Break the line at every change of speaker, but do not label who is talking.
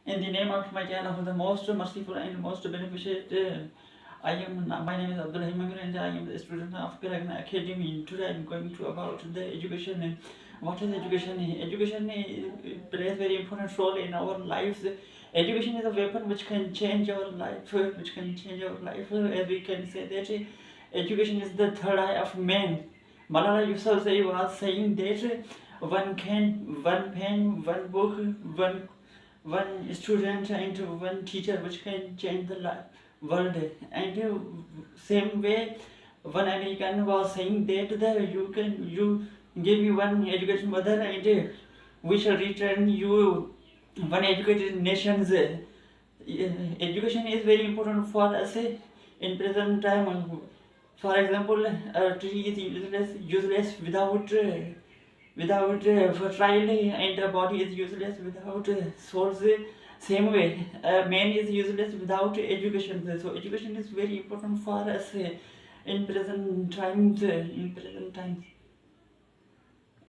In the name of my God, the most merciful and most beneficent, my name is Abdul Haee and I am the student of Paragon Academy. Today I am going to about the education. What is education? Education plays very important role in our lives. Education is a weapon which can change our life, as we can say that education is the third eye of man. Malala Yousafzai was saying that one pen, one book, one student and one teacher which can change the world. And same way, one American was saying that you give me one education mother and we shall return you one educated nations. Education is very important for us in present time. For example, a tree is useless without fertile, and a body is useless without souls. Same way, a man is useless without education. So education is very important for us in present times.